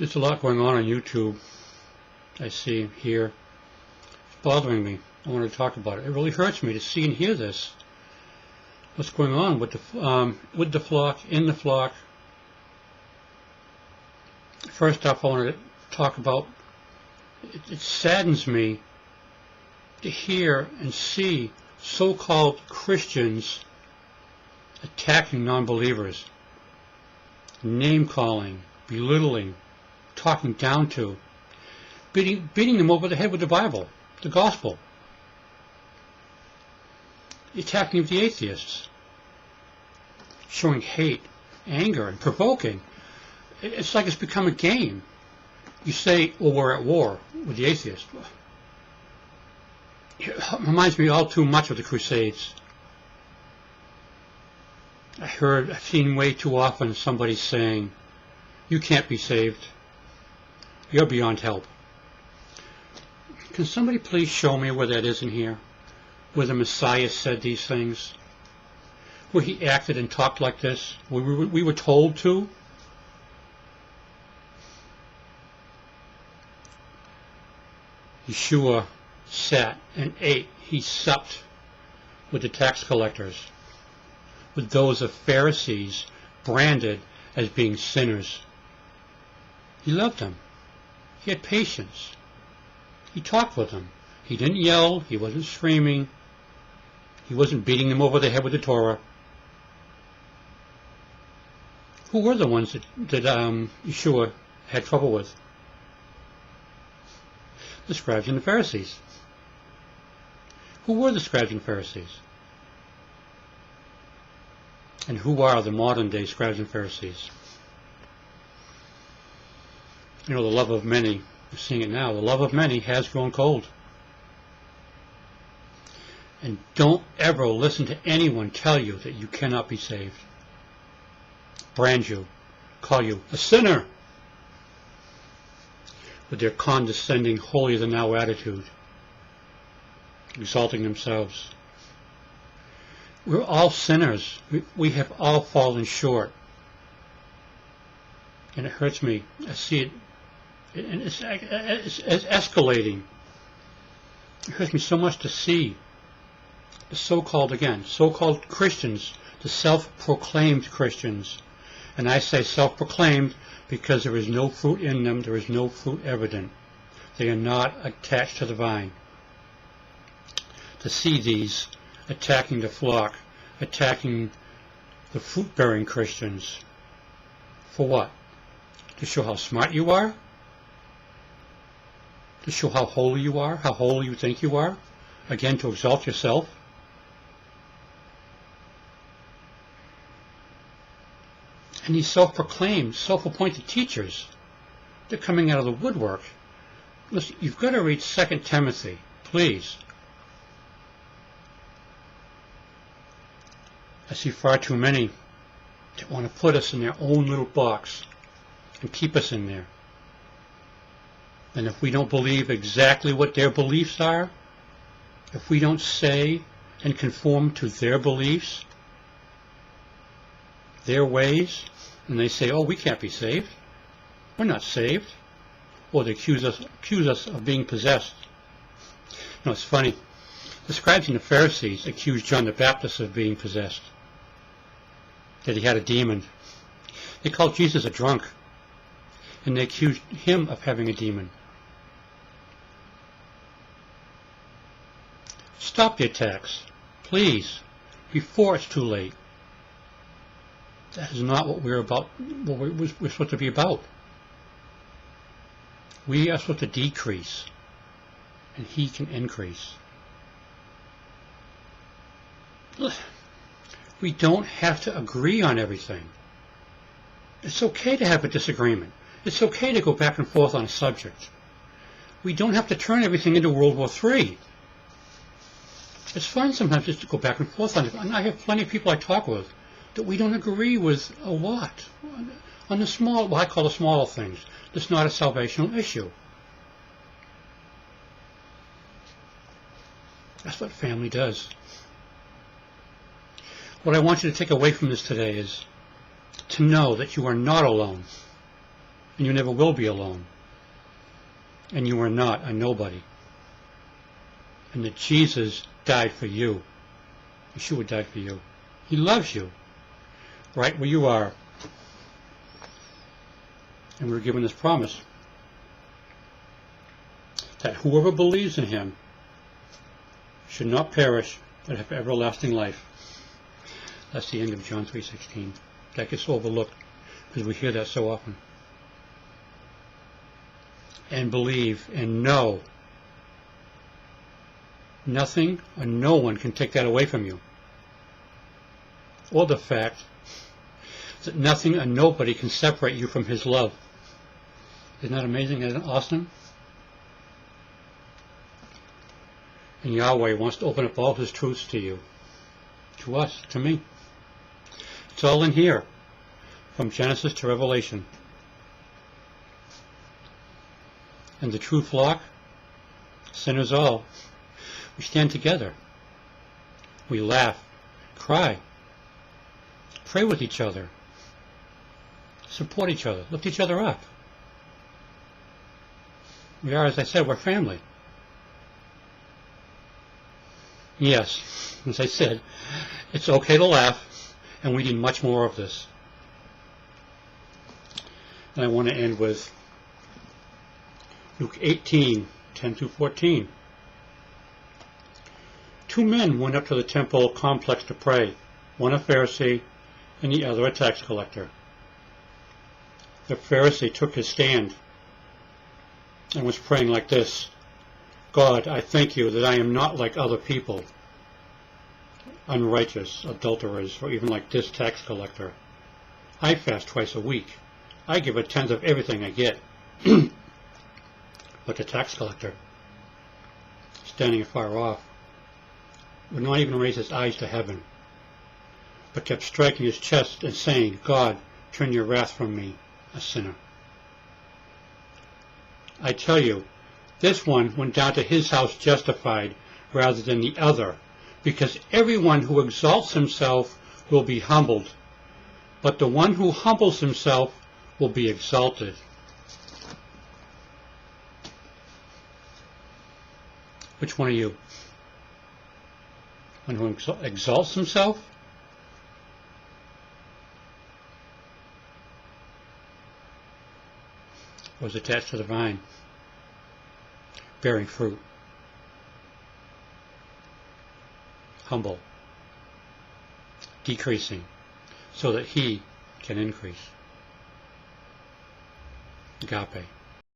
There's a lot going on YouTube. I see here. It's bothering me. I want to talk about it. It really hurts me to see and hear this. What's going on with the flock, in the flock? First off, I want to talk about, it saddens me to hear and see so-called Christians attacking non-believers, name-calling, belittling, talking down to, beating them over the head with the Bible, the gospel, attacking of the atheists, showing hate, anger, and provoking. It's like it's become a game. You say, well, we're at war with the atheists. It reminds me all too much of the Crusades. I've seen way too often somebody saying, you can't be saved. You're beyond help. Can somebody please show me where that is in here? Where the Messiah said these things? Where he acted and talked like this? Where we were told to? Yeshua sat and ate. He supped with the tax collectors, with those of Pharisees branded as being sinners. He loved them. He had patience. He talked with them. He didn't yell. He wasn't screaming. He wasn't beating them over the head with the Torah. Who were the ones that Yeshua had trouble with? The scribes and the Pharisees. Who were the scribes and Pharisees? And who are the modern day scribes and Pharisees? You know, the love of many, we're seeing it now, the love of many has grown cold. And don't ever listen to anyone tell you that you cannot be saved. Brand you, call you a sinner, with their condescending, holier-than-thou attitude, exalting themselves. We're all sinners. We have all fallen short. And it hurts me. I see it, and it's escalating. It hurts me so much to see the so-called Christians, the self-proclaimed Christians. And I say self-proclaimed because there is no fruit in them, there is no fruit evident. They are not attached to the vine. To see these attacking the flock, attacking the fruit-bearing Christians, for what? To show how smart you are? To show how holy you are, how holy you think you are? Again, to exalt yourself? And these self-proclaimed, self-appointed teachers, they're coming out of the woodwork. Listen, you've got to read 2 Timothy, please. I see far too many that want to put us in their own little box and keep us in there. And if we don't believe exactly what their beliefs are, if we don't say and conform to their beliefs, their ways, and they say, oh, we can't be saved. We're not saved. Or they accuse us of being possessed. You know, it's funny. The scribes and the Pharisees accused John the Baptist of being possessed, that he had a demon. They called Jesus a drunk, and they accused him of having a demon. Stop the attacks, please, before it's too late. That is not what we're about. What we're supposed to be about. We are supposed to decrease, and he can increase. We don't have to agree on everything. It's okay to have a disagreement. It's okay to go back and forth on a subject. We don't have to turn everything into World War III. It's fun sometimes just to go back and forth on it. And I have plenty of people I talk with that we don't agree with a lot. On the small, what I call the smaller things. It's not a salvational issue. That's what family does. What I want you to take away from this today is to know that you are not alone and you never will be alone. And you are not a nobody. And that Jesus died for you. Yeshua died for you. He loves you, right where you are. And we're given this promise that whoever believes in him should not perish, but have everlasting life. That's the end of John 3:16. That gets overlooked because we hear that so often. And believe and know. Nothing or no one can take that away from you. Or the fact that nothing or nobody can separate you from his love. Isn't that amazing? Isn't that awesome? And Yahweh wants to open up all his truths to you. To us, to me. It's all in here. From Genesis to Revelation. And the true flock, sinners all, we stand together. We laugh, cry, pray with each other, support each other, lift each other up. We are, as I said, we're family. Yes, as I said, it's okay to laugh, and we need much more of this. And I want to end with Luke 18:10-14. 2 men went up to the temple complex to pray, one a Pharisee and the other a tax collector. The Pharisee took his stand and was praying like this: God, I thank you that I am not like other people, unrighteous, adulterers, or even like this tax collector. I fast twice a week. I give a tenth of everything I get. But the tax collector, standing afar off, would not even raise his eyes to heaven, but kept striking his chest and saying, God, turn your wrath from me, a sinner. I tell you, this one went down to his house justified rather than the other, because everyone who exalts himself will be humbled, but the one who humbles himself will be exalted. Which one are you? One who exalts himself? Or is attached to the vine, bearing fruit? Humble, decreasing, so that he can increase. Agape.